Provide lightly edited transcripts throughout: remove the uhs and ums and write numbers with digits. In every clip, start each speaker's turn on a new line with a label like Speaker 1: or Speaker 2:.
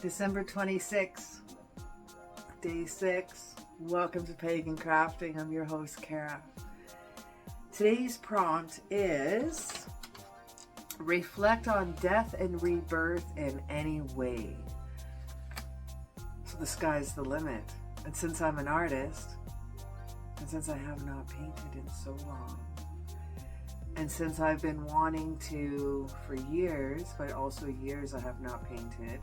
Speaker 1: December 26th, day 6. Welcome to Pagan Crafting. I'm your host, Kara. Today's prompt is reflect on death and rebirth in any way. So the sky's the limit. And since I'm an artist, and since I have not painted in so long, and since I've been wanting to for years, but also years I have not painted,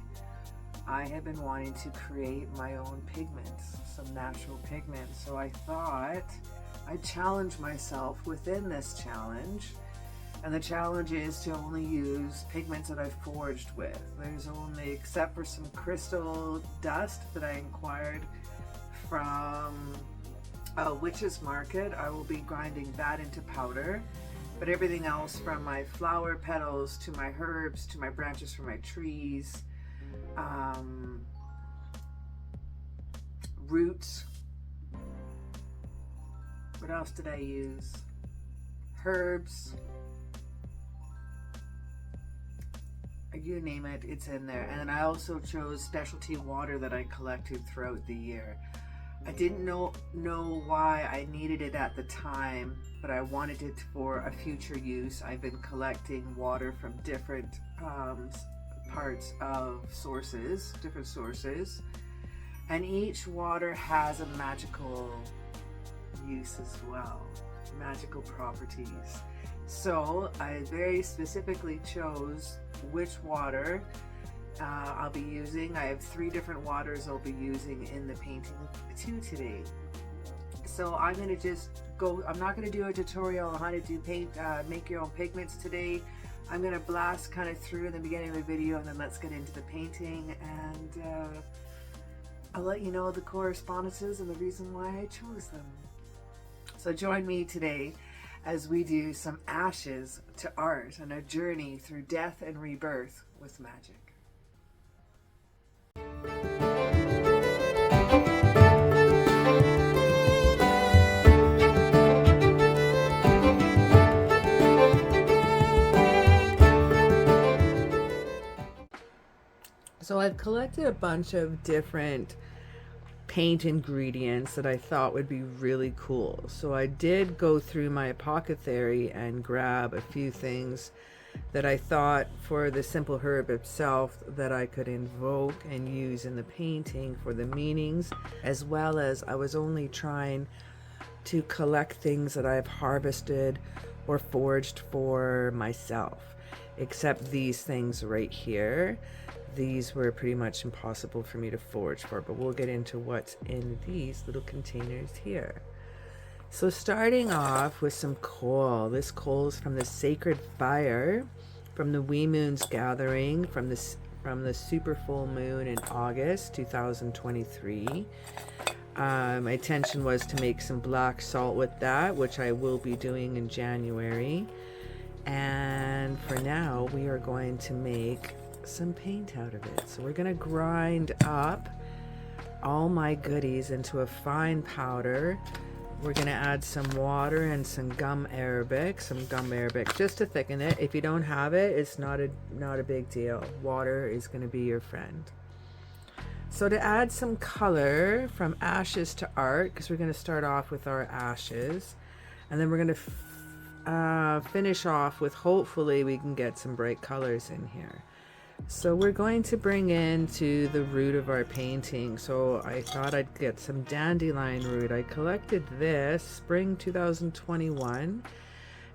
Speaker 1: I have been wanting to create my own pigments, some natural pigments. So I thought I'd challenge myself within this challenge. And the challenge is to only use pigments that I've foraged with. There's only, except for some crystal dust that I acquired from a Witche's market, I will be grinding that into powder. But everything else, from my flower petals to my herbs to my branches from my trees, roots. What else did I use? Herbs. You name it, it's in there. And then I also chose specialty water that I collected throughout the year. I didn't know why I needed it at the time, but I wanted it for a future use. I've been collecting water from different parts of sources, different sources, and each water has a magical use as well, magical properties. So I very specifically chose which water I'll be using. I have 3 different waters I'll be using in the painting too today. So I'm going to just go, I'm not going to do a tutorial on how to do make your own pigments today. I'm going to blast kind of through in the beginning of the video, and then let's get into the painting, and I'll let you know the correspondences and the reason why I chose them. So join me today as we do some ashes to art and a journey through death and rebirth with magic. So I've collected a bunch of different paint ingredients that I thought would be really cool. So I did go through my apothecary and grab a few things that I thought, for the simple herb itself, that I could invoke and use in the painting for the meanings, as well as I was only trying to collect things that I've harvested or foraged for myself, except these things right here. These were pretty much impossible for me to forage for, but we'll get into what's in these little containers here. So starting off with some coal. This coal is from the Sacred Fire, from the Wee Moon's Gathering, from the super full moon in August 2023. My intention was to make some black salt with that, which I will be doing in January. And for now, we are going to make some paint out of it. So we're going to grind up all my goodies into a fine powder. We're going to add some water and some gum arabic just to thicken it. If you don't have it, it's not a big deal. Water is going to be your friend. So to add some color, from ashes to art, because we're going to start off with our ashes, and then we're going to finish off with, hopefully we can get some bright colors in here. So we're going to bring into the root of our painting. So I thought I'd get some dandelion root. I collected this spring 2021,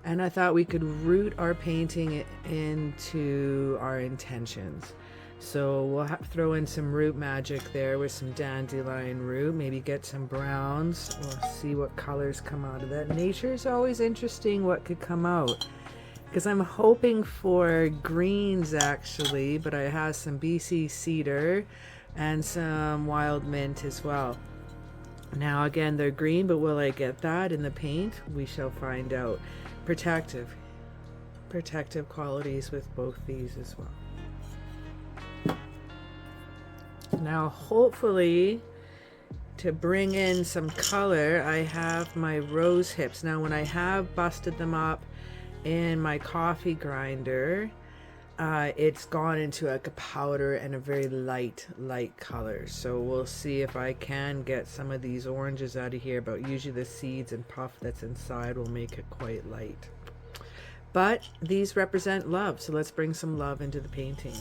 Speaker 1: and I thought we could root our painting into our intentions. So we'll throw in some root magic there with some dandelion root, maybe get some browns. We'll see what colors come out of that. Nature's always interesting what could come out, because I'm hoping for greens actually, but I have some BC cedar and some wild mint as well. Now again, they're green, but will I get that in the paint? We shall find out. Protective qualities with both these as well. Now hopefully, to bring in some color, I have my rose hips. Now when I have busted them up in my coffee grinder, it's gone into like a powder and a very light color. So we'll see if I can get some of these oranges out of here, but usually the seeds and puff that's inside will make it quite light. But these represent love, so let's bring some love into the painting.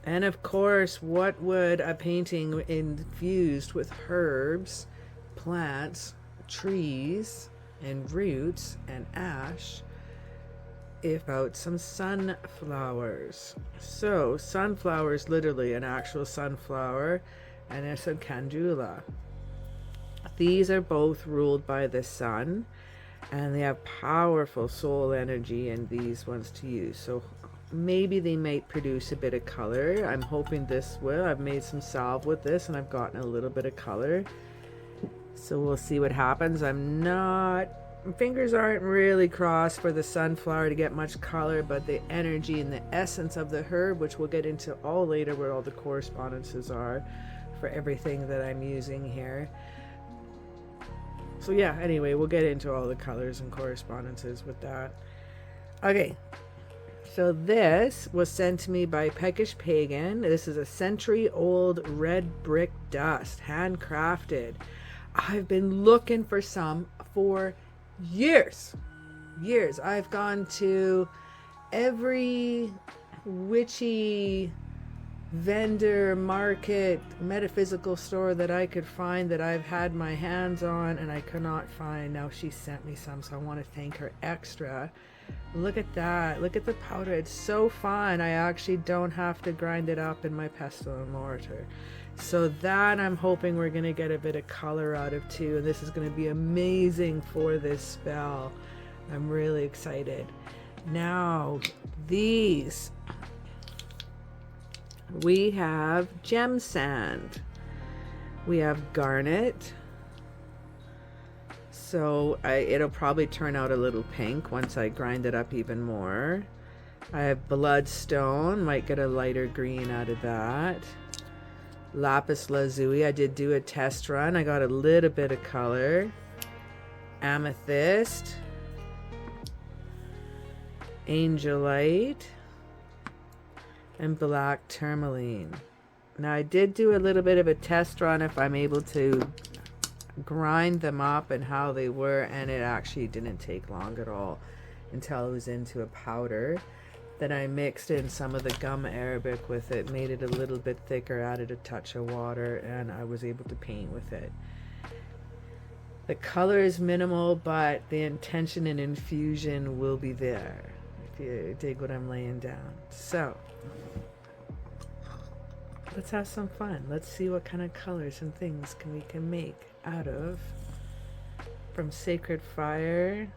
Speaker 1: And of course, what would a painting infused with herbs, plants, trees, and roots, and ash, if out some sunflowers? So sunflowers, literally an actual sunflower, and there's some candula. These are both ruled by the sun, and they have powerful soul energy in these ones to use. So maybe they might produce a bit of color. I'm hoping this will. I've made some salve with this and I've gotten a little bit of color, so we'll see what happens. My fingers aren't really crossed for the sunflower to get much color, but the energy and the essence of the herb, which we'll get into all later, where all the correspondences are for everything that I'm using here. So yeah, anyway, we'll get into all the colors and correspondences with that. Okay, so this was sent to me by Peckish Pagan. This is a century-old red brick dust, handcrafted. I've been looking for some for years. I've gone to every witchy vendor, market, metaphysical store that I could find that I've had my hands on, and I could not find. Now she sent me some, so I want to thank her extra. Look at that. Look at the powder. It's so fine. I actually don't have to grind it up in my pestle and mortar. So that I'm hoping we're going to get a bit of color out of too. And this is going to be amazing for this spell. I'm really excited. Now, these. We have gem sand. We have garnet. So it'll probably turn out a little pink once I grind it up even more. I have bloodstone. Might get a lighter green out of that. Lapis lazuli. I did do a test run. I got a little bit of color. Amethyst. Angelite. And black tourmaline. Now I did do a little bit of a test run if I'm able to grind them up and how they were, and it actually didn't take long at all until it was into a powder. Then I mixed in some of the gum arabic with it, made it a little bit thicker, added a touch of water, and I was able to paint with it. The color is minimal, but the intention and infusion will be there, if you dig what I'm laying down. So let's have some fun. Let's see what kind of colors and things we can make out of, from sacred fire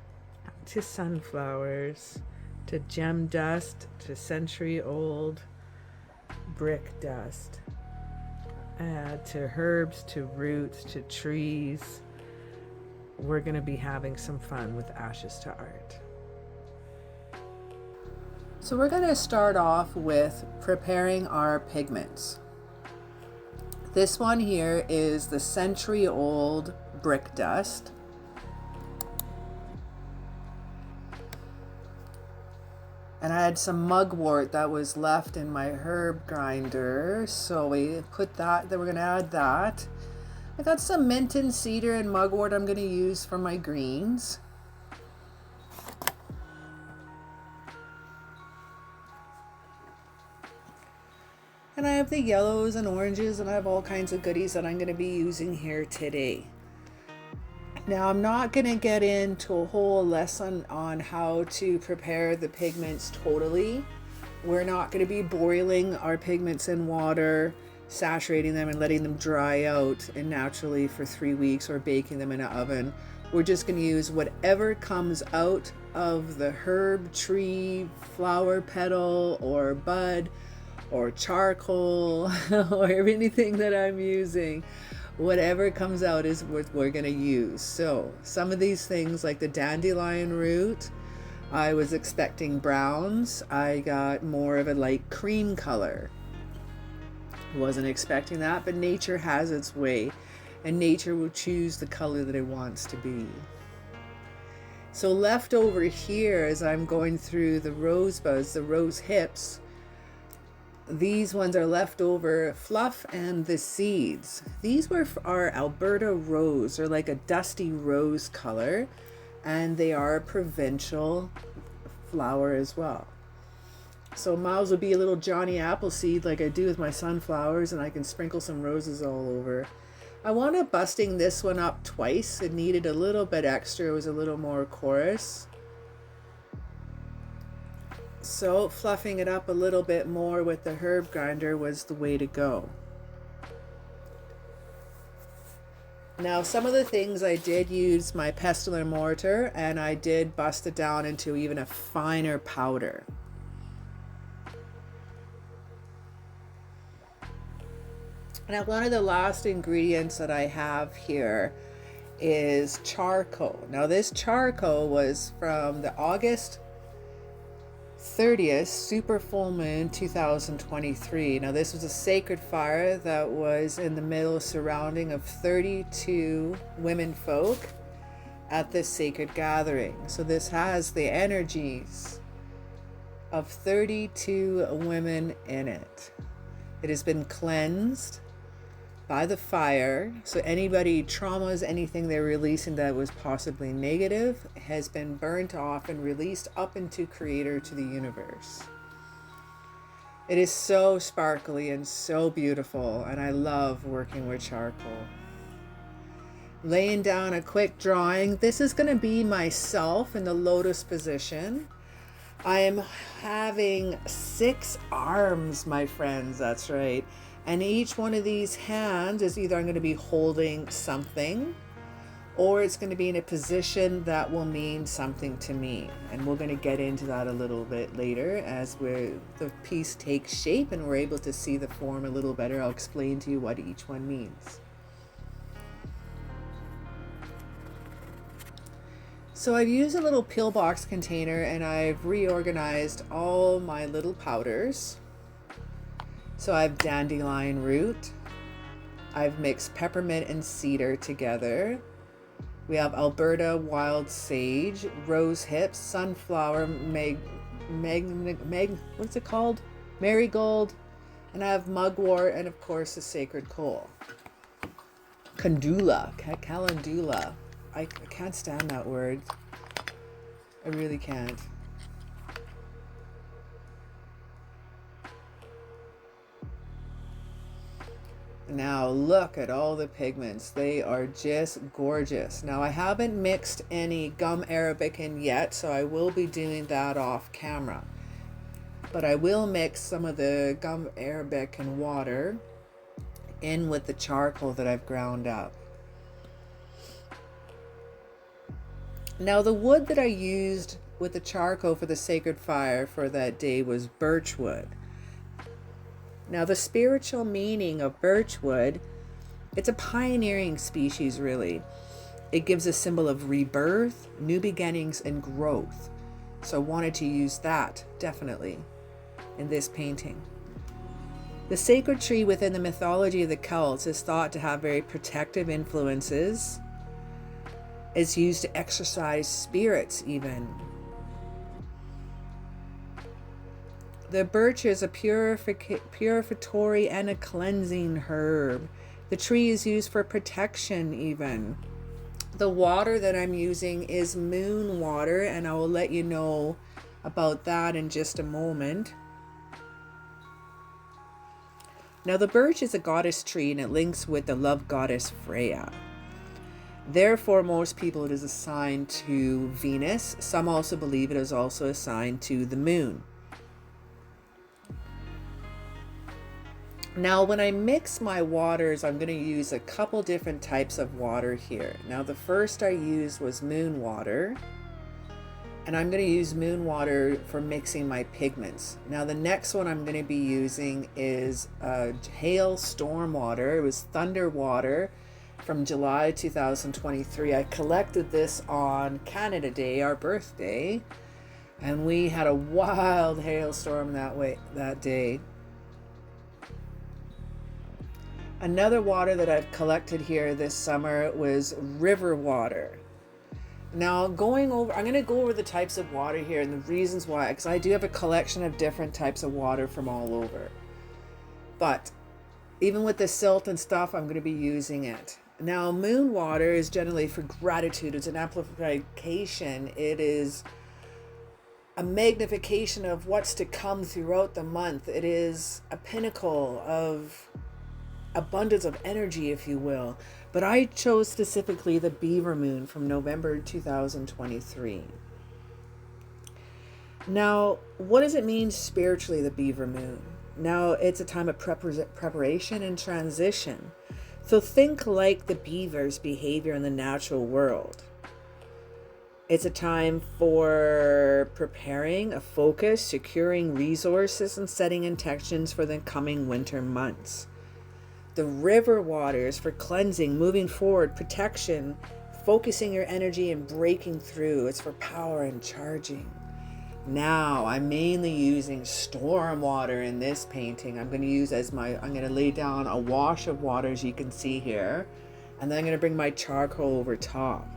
Speaker 1: to sunflowers to gem dust to century-old brick dust, to herbs, to roots, to trees. We're going to be having some fun with Ashes to Art. So we're going to start off with preparing our pigments. This one here is the century-old brick dust. And I had some mugwort that was left in my herb grinder, so we put that, then we're going to add that. I got some mint and cedar and mugwort I'm going to use for my greens. And I have the yellows and oranges, and I have all kinds of goodies that I'm going to be using here today. Now, I'm not going to get into a whole lesson on how to prepare the pigments totally. We're not going to be boiling our pigments in water, saturating them and letting them dry out and naturally for 3 weeks, or baking them in an oven. We're just going to use whatever comes out of the herb, tree, flower, petal, or bud, or charcoal, or anything that I'm using. Whatever comes out is what we're going to use. So some of these things, like the dandelion root, I was expecting browns. I got more of a light cream color. Wasn't expecting that, but nature has its way, and nature will choose the color that it wants to be. So left over here, as I'm going through the rosebuds, the rose hips, these ones are leftover fluff and the seeds. These were our Alberta rose. They're like a dusty rose color, and they are a provincial flower as well. So might as well be a little Johnny Appleseed like I do with my sunflowers, and I can sprinkle some roses all over. I wound up busting this one up twice. It needed a little bit extra. It was a little more coarse. So fluffing it up a little bit more with the herb grinder was the way to go. Now, some of the things I did use my pestle and mortar, and I did bust it down into even a finer powder. Now, one of the last ingredients that I have here is charcoal. Now, this charcoal was from the August 30th super full moon 2023. Now, this was a sacred fire that was in the middle surrounding of 32 women folk at this sacred gathering. So this has the energies of 32 women in it. It has been cleansed by the fire. So anybody traumas, anything they're releasing that was possibly negative, has been burnt off and released up into Creator, to the universe. It is so sparkly and so beautiful, and I love working with charcoal. Laying down a quick drawing. This is going to be myself in the lotus position. I am having 6 arms, my friends. That's right. And each one of these hands is either I'm going to be holding something, or it's going to be in a position that will mean something to me. And we're going to get into that a little bit later as the piece takes shape and we're able to see the form a little better. I'll explain to you what each one means. So I've used a little pillbox container and I've reorganized all my little powders. So I have dandelion root, I've mixed peppermint and cedar together. We have Alberta wild sage, rose hips, sunflower, what's it called? Marigold, and I have mugwort, and of course the sacred coal. Calendula. I can't stand that word. I really can't. Now look at all the pigments. They are just gorgeous. Now I haven't mixed any gum arabic in yet, so I will be doing that off camera. But I will mix some of the gum arabic and water in with the charcoal that I've ground up. Now the wood that I used with the charcoal for the sacred fire for that day was birch wood. Now the spiritual meaning of birchwood, it's a pioneering species really. It gives a symbol of rebirth, new beginnings, and growth. So I wanted to use that definitely in this painting. The sacred tree within the mythology of the Celts is thought to have very protective influences. It's used to exorcise spirits even. The birch is a purificatory and a cleansing herb. The tree is used for protection even. The water that I'm using is moon water, and I will let you know about that in just a moment. Now the birch is a goddess tree and it links with the love goddess Freya. Therefore, most people it is assigned to Venus. Some also believe it is also assigned to the moon. Now, when I mix my waters, I'm going to use a couple different types of water here. Now, the first I used was moon water, and I'm going to use moon water for mixing my pigments. Now, the next one I'm going to be using is hail storm water. It was thunder water from July 2023. I collected this on Canada Day, our birthday, and we had a wild hailstorm that day. Another water that I've collected here this summer was river water. Now I'm going to go over the types of water here and the reasons why, because I do have a collection of different types of water from all over. But even with the silt and stuff, I'm going to be using it. Now, moon water is generally for gratitude. It's an amplification. It is a magnification of what's to come throughout the month. It is a pinnacle of abundance of energy, if you will. But I chose specifically the beaver moon from November 2023. Now, what does it mean spiritually, the beaver moon? Now, it's a time of preparation and transition. So think like the beaver's behavior in the natural world. It's a time for preparing, a focus, securing resources, and setting intentions for the coming winter months. The river waters for cleansing, moving forward, protection, focusing your energy and breaking through. It's for power and charging. Now, I'm mainly using storm water in this painting. I'm going to lay down a wash of water, as you can see here. And then I'm going to bring my charcoal over top.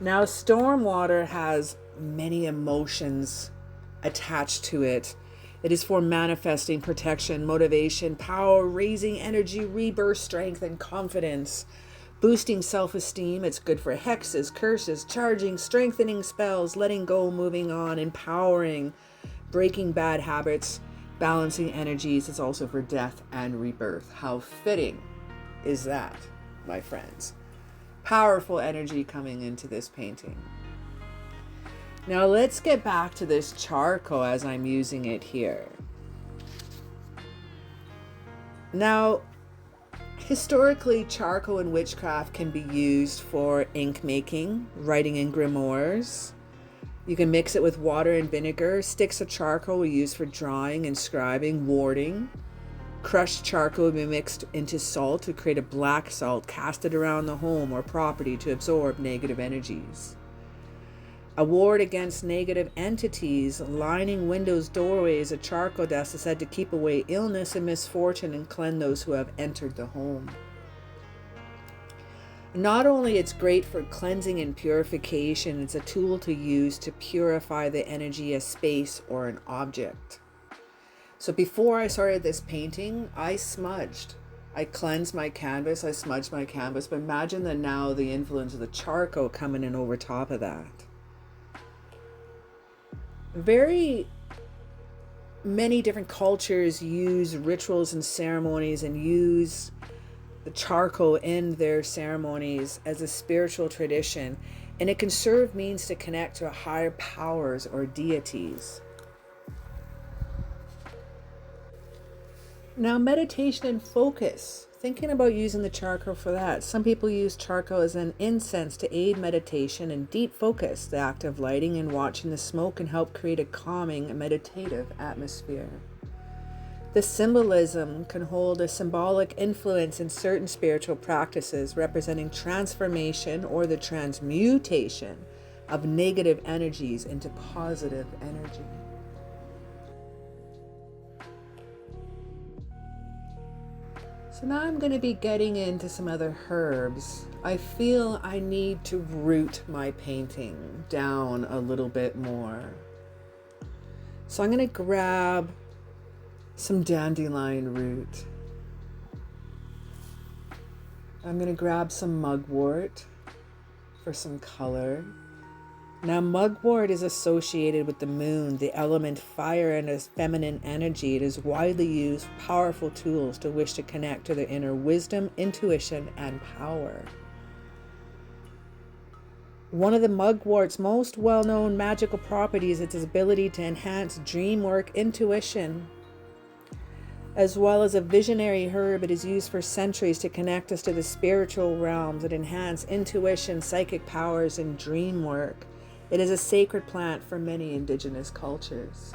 Speaker 1: Now, storm water has many emotions attached to it. It is for manifesting, protection, motivation, power, raising energy, rebirth, strength, and confidence, boosting self-esteem. It's good for hexes, curses, charging, strengthening spells, letting go, moving on, empowering, breaking bad habits, balancing energies. It's also for death and rebirth. How fitting is that, my friends? Powerful energy coming into this painting. Now let's get back to this charcoal as I'm using it here. Now, historically, charcoal in witchcraft can be used for ink making, writing in grimoires. You can mix it with water and vinegar. Sticks of charcoal are used for drawing and scribing, warding. Crushed charcoal will be mixed into salt to create a black salt, casted around the home or property to absorb negative energies. A ward against negative entities, lining windows, doorways, a charcoal dust is said to keep away illness and misfortune and cleanse those who have entered the home. Not only it's great for cleansing and purification, it's a tool to use to purify the energy of space or an object. So before I started this painting, I smudged. I cleansed my canvas, I smudged my canvas, but imagine that now the influence of the charcoal coming in over top of that. Very many different cultures use rituals and ceremonies and use the charcoal in their ceremonies as a spiritual tradition, and it can serve means to connect to higher powers or deities. Now, meditation and focus. Thinking about using the charcoal for that. Some people use charcoal as an incense to aid meditation and deep focus. The act of lighting and watching the smoke can help create a calming, meditative atmosphere. The symbolism can hold a symbolic influence in certain spiritual practices, representing transformation or the transmutation of negative energies into positive energy. So now I'm going to be getting into some other herbs. I feel I need to root my painting down a little bit more. So I'm going to grab some dandelion root. I'm going to grab some mugwort for some color. Now, mugwort is associated with the moon, the element fire, and its feminine energy. It is widely used, powerful tools to wish to connect to their inner wisdom, intuition, and power. One of the mugwort's most well-known magical properties is its ability to enhance dream work, intuition. As well as a visionary herb, it is used for centuries to connect us to the spiritual realms and enhance intuition, psychic powers, and dream work. It is a sacred plant for many indigenous cultures.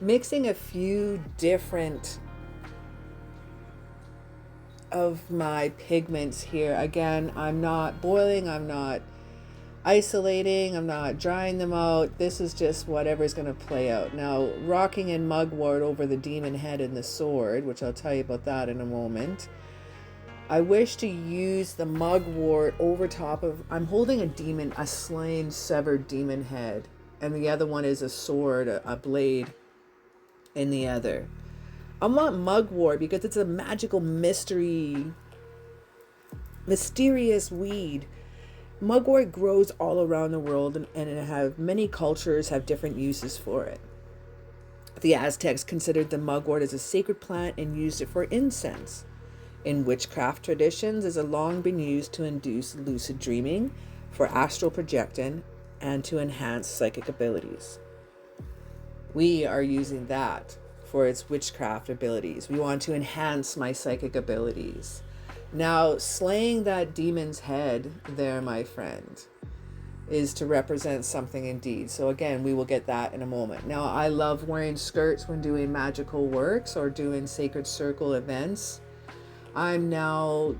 Speaker 1: Mixing a few different of my pigments here. Again, I'm not boiling, I'm not isolating, I'm not drying them out. This is just whatever's going to play out. Now, rocking in mugwort over the demon head and the sword, which I'll tell you about that in a moment. I wish to use the mugwort over top of, I'm holding a slain, severed demon head, and the other one is a sword, a blade in the other. I want mugwort because it's a magical mysterious weed. Mugwort grows all around the world, and many cultures have different uses for it. The Aztecs considered the mugwort as a sacred plant and used it for incense. In witchcraft traditions, it has long been used to induce lucid dreaming, for astral projection, and to enhance psychic abilities. We are using that for its witchcraft abilities. We want to enhance my psychic abilities. Now, slaying that demon's head there, my friend, is to represent something indeed. So again, we will get that in a moment. Now, I love wearing skirts when doing magical works or doing sacred circle events. I'm now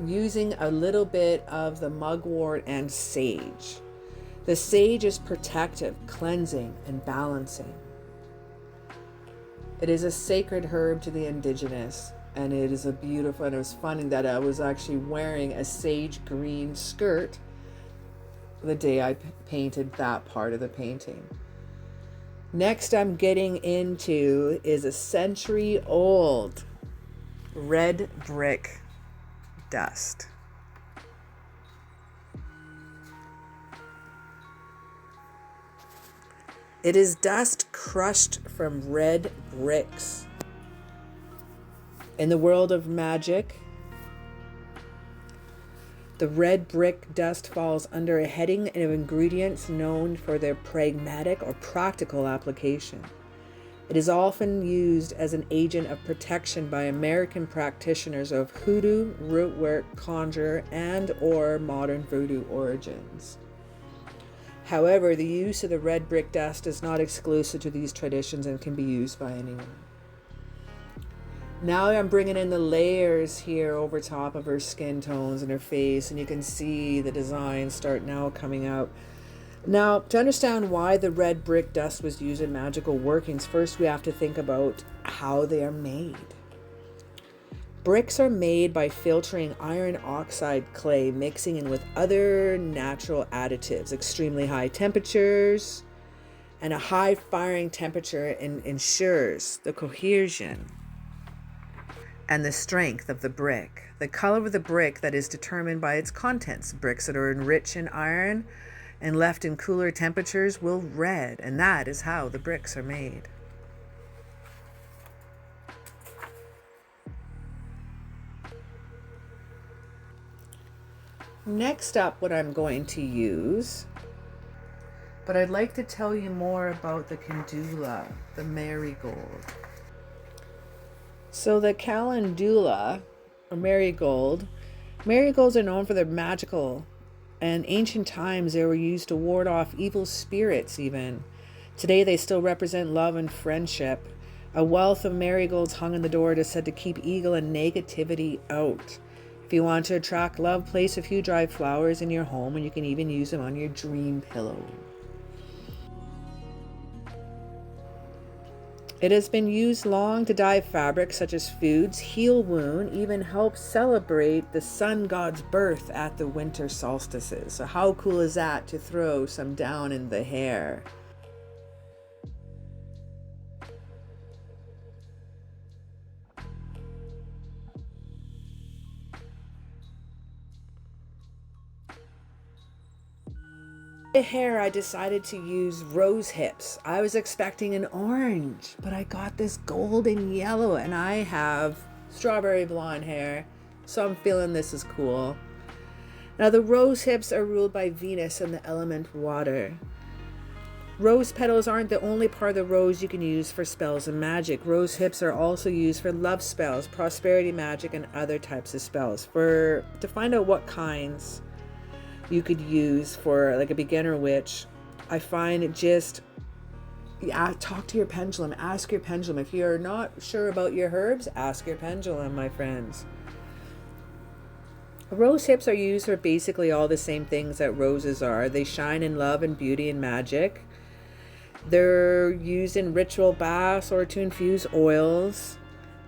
Speaker 1: using a little bit of the mugwort and sage. The sage is protective, cleansing, and balancing. It is a sacred herb to the indigenous, and it is a beautiful, and it was funny that I was actually wearing a sage green skirt the day I painted that part of the painting. Next I'm getting into is a century-old red brick dust. It is dust crushed from red bricks. In the world of magic, the red brick dust falls under a heading of ingredients known for their pragmatic or practical application. It is often used as an agent of protection by American practitioners of hoodoo, rootwork, conjure, and or modern voodoo origins. However, the use of the red brick dust is not exclusive to these traditions and can be used by anyone. Now I'm bringing in the layers here over top of her skin tones and her face, and you can see the design start now coming out. Now, to understand why the red brick dust was used in magical workings, first we have to think about how they are made. Bricks are made by filtering iron oxide clay, mixing in with other natural additives. Extremely high temperatures and a high firing temperature ensures the cohesion and the strength of the brick. The color of the brick that is determined by its contents. Bricks that are enriched in iron and left in cooler temperatures will red, and that is how the bricks are made. Next up, what I'm going to use, but I'd like to tell you more about the calendula, the marigold. So the calendula, or marigolds are known for their magical, and ancient times they were used to ward off evil spirits even. Today they still represent love and friendship. A wealth of marigolds hung in the door is said to keep evil and negativity out. If you want to attract love, place a few dried flowers in your home, and you can even use them on your dream pillow. It has been used long to dye fabrics such as foods, heal wound, even help celebrate the sun god's birth at the winter solstices. So how cool is that to throw some down in the hair? The hair, I decided to use rose hips. I was expecting an orange, but I got this golden yellow, and I have strawberry blonde hair, so I'm feeling this is cool. Now the rose hips are ruled by Venus and the element water. Rose petals aren't the only part of the rose you can use for spells and magic. Rose hips are also used for love spells, prosperity magic, and other types of spells. To find out what kinds you could use for like a beginner witch, I find it just talk to your pendulum, ask your pendulum. If you're not sure about your herbs, ask your pendulum, my friends. Rose hips are used for basically all the same things that roses are. They shine in love and beauty and magic. They're used in ritual baths or to infuse oils.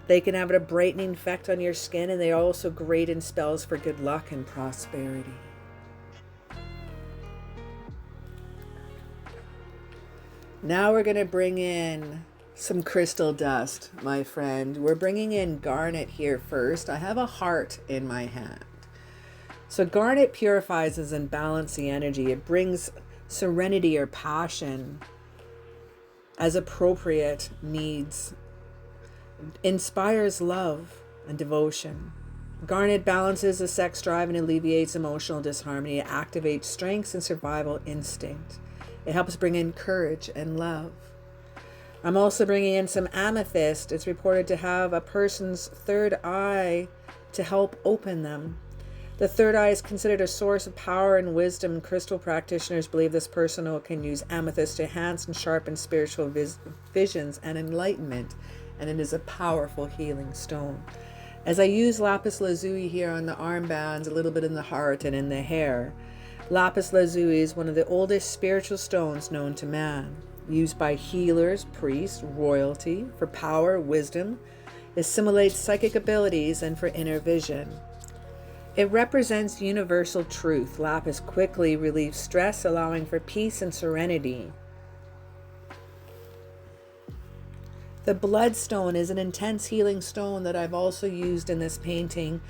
Speaker 1: They can have a brightening effect on your skin, and they're also great in spells for good luck and prosperity. Now we're going to bring in some crystal dust, my friend. We're bringing in garnet here first. I have a heart in my hand. So garnet purifies and balances the energy. It brings serenity or passion as appropriate needs, inspires love and devotion. Garnet balances the sex drive and alleviates emotional disharmony. It activates strengths and survival instinct. It helps bring in courage and love. I'm also bringing in some amethyst. It's reported to have a person's third eye to help open them. The third eye is considered a source of power and wisdom. Crystal practitioners believe this person can use amethyst to enhance and sharpen spiritual visions and enlightenment, and it is a powerful healing stone. As I use lapis lazuli here on the armbands, a little bit in the heart and in the hair, lapis lazuli is one of the oldest spiritual stones known to man, used by healers, priests, royalty for power, wisdom, assimilates psychic abilities, and for inner vision. It represents universal truth. Lapis quickly relieves stress, allowing for peace and serenity. The bloodstone is an intense healing stone that I've also used in this painting.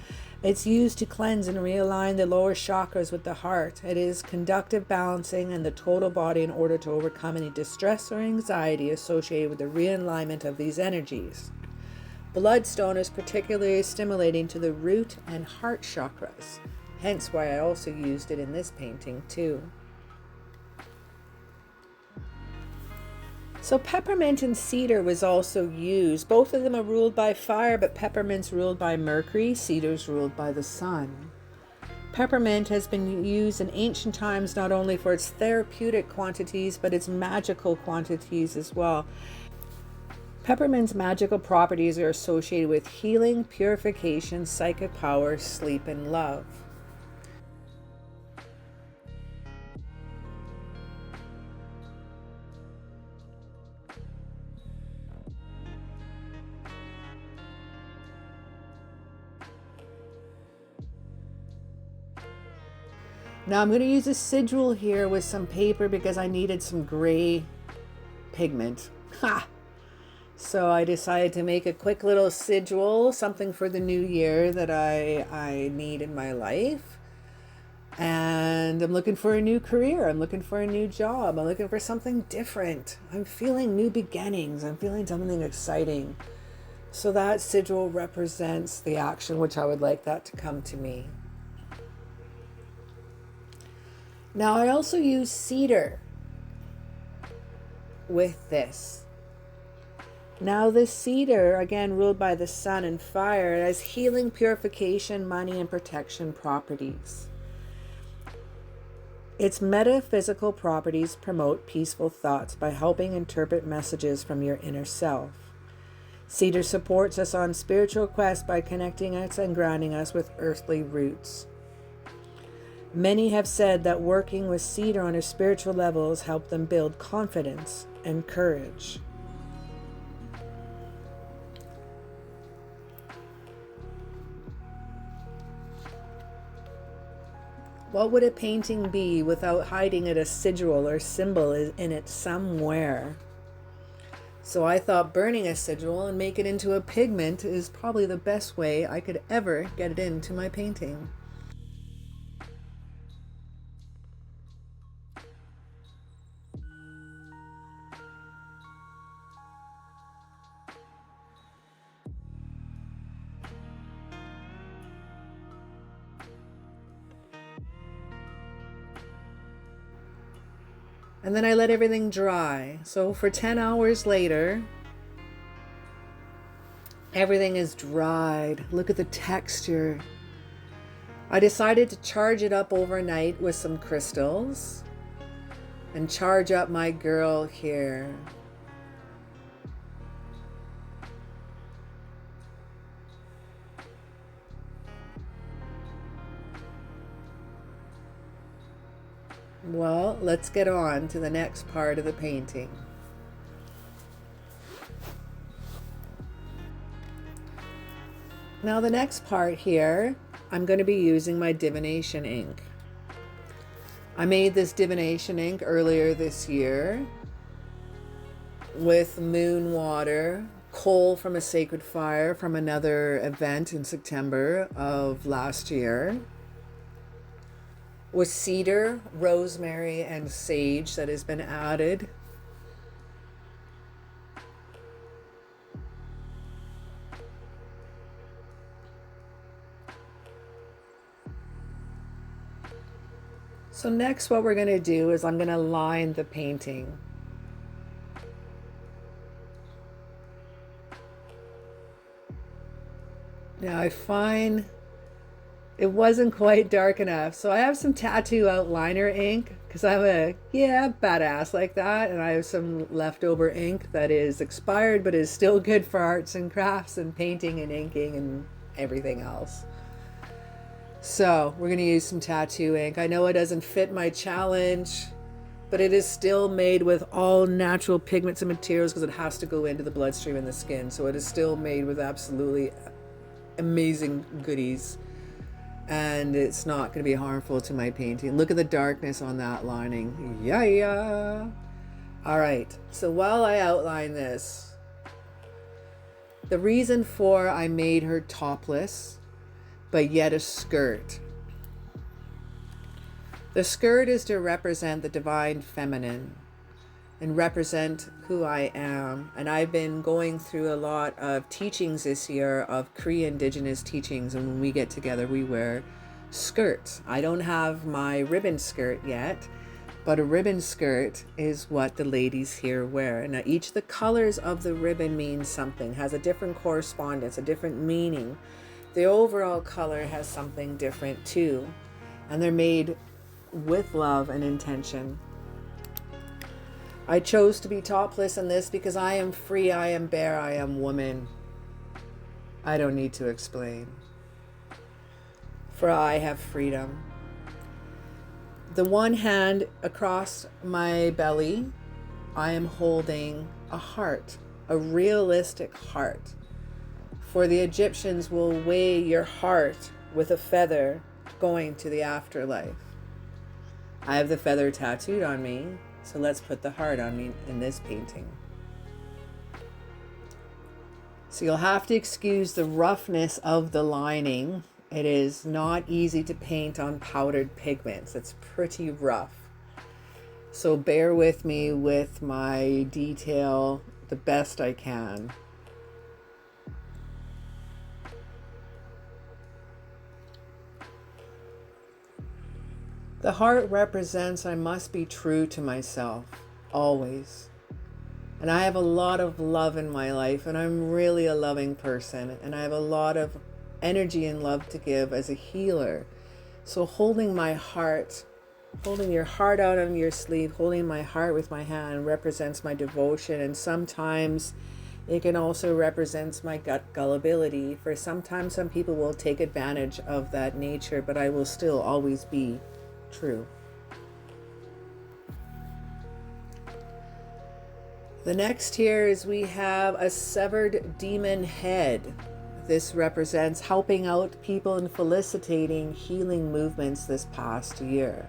Speaker 1: It's used to cleanse and realign the lower chakras with the heart. It is conductive balancing and the total body in order to overcome any distress or anxiety associated with the realignment of these energies. Bloodstone is particularly stimulating to the root and heart chakras, hence why I also used it in this painting too. So peppermint and cedar was also used. Both of them are ruled by fire, but peppermint's ruled by Mercury, cedar's ruled by the sun. Peppermint has been used in ancient times not only for its therapeutic quantities, but its magical quantities as well. Peppermint's magical properties are associated with healing, purification, psychic power, sleep, and love. Now I'm going to use a sigil here with some paper because I needed some gray pigment. Ha! So I decided to make a quick little sigil, something for the new year that I need in my life. And I'm looking for a new career. I'm looking for a new job. I'm looking for something different. I'm feeling new beginnings. I'm feeling something exciting. So that sigil represents the action which I would like that to come to me. Now I also use cedar with this. Now this cedar, again ruled by the sun and fire, it has healing, purification, money, and protection properties. Its metaphysical properties promote peaceful thoughts by helping interpret messages from your inner self. Cedar supports us on spiritual quests by connecting us and grounding us with earthly roots. Many have said that working with cedar on a spiritual level has helped them build confidence and courage. What would a painting be without hiding it a sigil or symbol in it somewhere? So I thought burning a sigil and make it into a pigment is probably the best way I could ever get it into my painting. And then I let everything dry. So for 10 hours later, everything is dried. Look at the texture. I decided to charge it up overnight with some crystals and charge up my girl here. Well, let's get on to the next part of the painting. Now the next part here, I'm going to be using my divination ink. I made this divination ink earlier this year with moon water, coal from a sacred fire from another event in September of last year, with cedar, rosemary, and sage that has been added. So next what we're going to do is I'm going to line the painting. Now I find it wasn't quite dark enough, so I have some tattoo outliner ink because I'm a badass like that, and I have some leftover ink that is expired but is still good for arts and crafts and painting and inking and everything else. So we're going to use some tattoo ink. I know it doesn't fit my challenge, but it is still made with all natural pigments and materials because it has to go into the bloodstream and the skin. So it is still made with absolutely amazing goodies, and it's not going to be harmful to my painting. Look at the darkness on that lining. Yeah. All right. So while I outline this, the reason for I made her topless but yet a skirt. The skirt is to represent the divine feminine and represent who I am. And I've been going through a lot of teachings this year of Cree indigenous teachings, and when we get together we wear skirts. I don't have my ribbon skirt yet, but a ribbon skirt is what the ladies here wear. Now each of the colors of the ribbon means something, has a different correspondence, a different meaning. The overall color has something different too, and they're made with love and intention. I chose to be topless in this because I am free, I am bare, I am woman. I don't need to explain. For I have freedom. The one hand across my belly, I am holding a heart, a realistic heart. For the Egyptians will weigh your heart with a feather going to the afterlife. I have the feather tattooed on me, so let's put the heart on me in this painting. So you'll have to excuse the roughness of the lining. It is not easy to paint on powdered pigments. It's pretty rough. So bear with me with my detail the best I can. The heart represents I must be true to myself, always. And I have a lot of love in my life, and I'm really a loving person, and I have a lot of energy and love to give as a healer. So holding my heart, holding your heart out on your sleeve, holding my heart with my hand represents my devotion, and sometimes it can also represent my gut gullibility. For sometimes some people will take advantage of that nature, but I will still always be true. The next here is we have a severed demon head. This represents helping out people and felicitating healing movements this past year.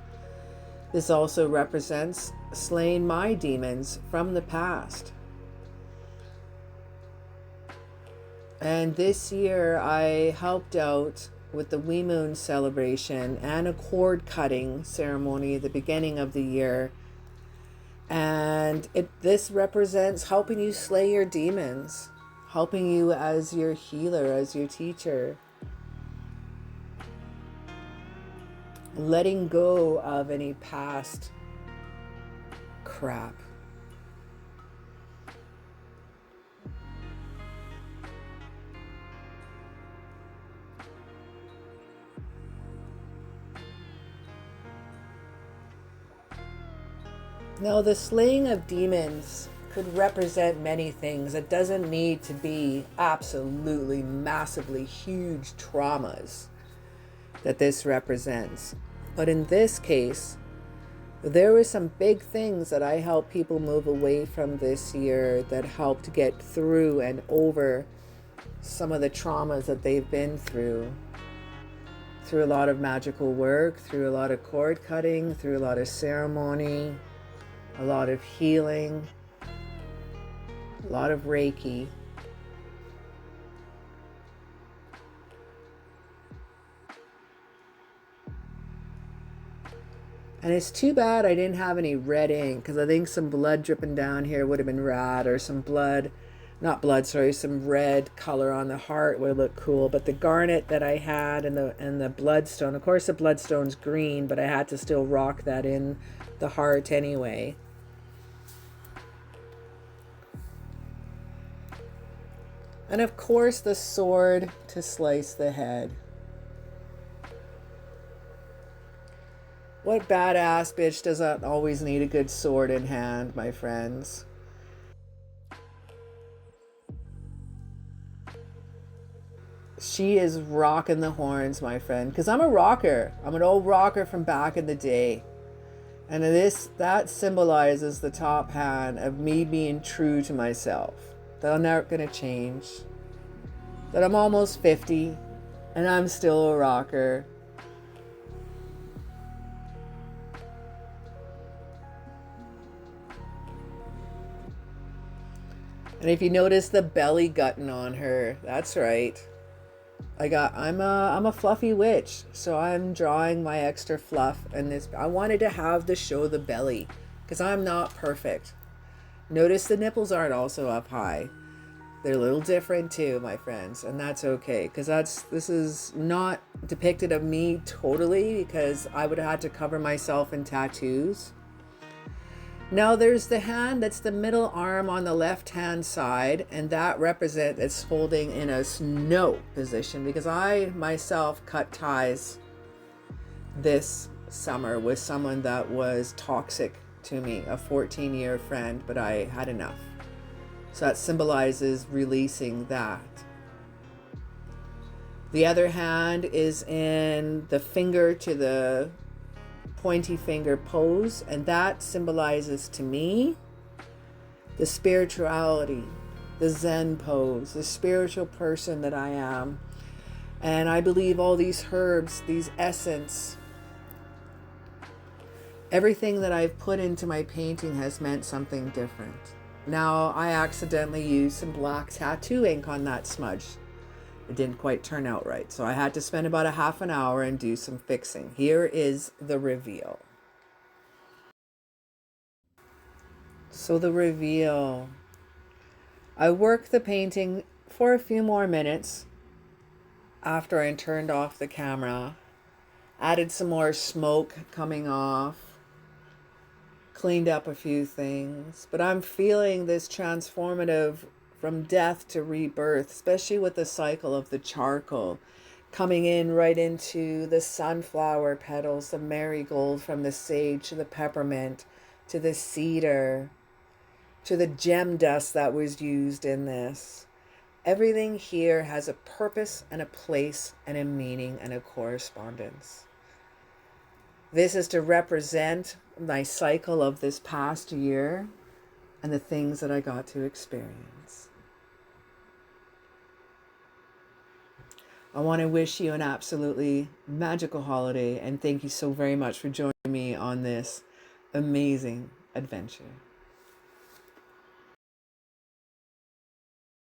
Speaker 1: This also represents slaying my demons from the past. And this year I helped out with the Wee Moon celebration and a cord cutting ceremony at the beginning of the year. And this represents helping you slay your demons, helping you as your healer, as your teacher. Letting go of any past crap. Now, the slaying of demons could represent many things. It doesn't need to be absolutely massively huge traumas that this represents. But in this case, There were some big things that I helped people move away from this year that helped get through and over some of the traumas that they've been through a lot of magical work, through a lot of cord cutting, through a lot of ceremony, a lot of healing, a lot of Reiki. And it's too bad I didn't have any red ink, because I think some blood dripping down here would have been rad, or some some red color on the heart would look cool. But the garnet that I had and the bloodstone, of course the bloodstone's green, but I had to still rock that in the heart anyway. And of course the sword to slice the head. What badass bitch doesn't always need a good sword in hand, my friends? She is rocking the horns, my friend. Because I'm a rocker. I'm an old rocker from back in the day. And that symbolizes the top hand of me being true to myself. That I'm not going to change. That I'm almost 50 and I'm still a rocker. And if you notice the belly gutting on her, that's right. I'm a fluffy witch, so I'm drawing my extra fluff, and I wanted to have to show the belly because I'm not perfect. Notice the nipples aren't also up high. They're a little different too, my friends, and that's okay, because this is not depicted of me totally, because I would have had to cover myself in tattoos. Now there's the hand that's the middle arm on the left hand side, and that represents it's holding in a snow position, because I myself cut ties this summer with someone that was toxic to me, a 14-year friend, but I had enough. So that symbolizes releasing that. The other hand is in the finger to the pointy finger pose, and that symbolizes to me the spirituality, the Zen pose, the spiritual person that I am. And I believe all these herbs, these essence, everything that I've put into my painting has meant something different. Now I accidentally used some black tattoo ink on that smudge. It didn't quite turn out right, so I had to spend about a half an hour and do some fixing. Here is the reveal. So the reveal. I worked the painting for a few more minutes after I turned off the camera. Added some more smoke coming off. Cleaned up a few things. But I'm feeling this transformative from death to rebirth, especially with the cycle of the charcoal coming in right into the sunflower petals, the marigold from the sage to the peppermint to the cedar to the gem dust that was used in this. Everything here has a purpose and a place and a meaning and a correspondence. This is to represent my cycle of this past year and the things that I got to experience. I want to wish you an absolutely magical holiday, and thank you so very much for joining me on this amazing adventure.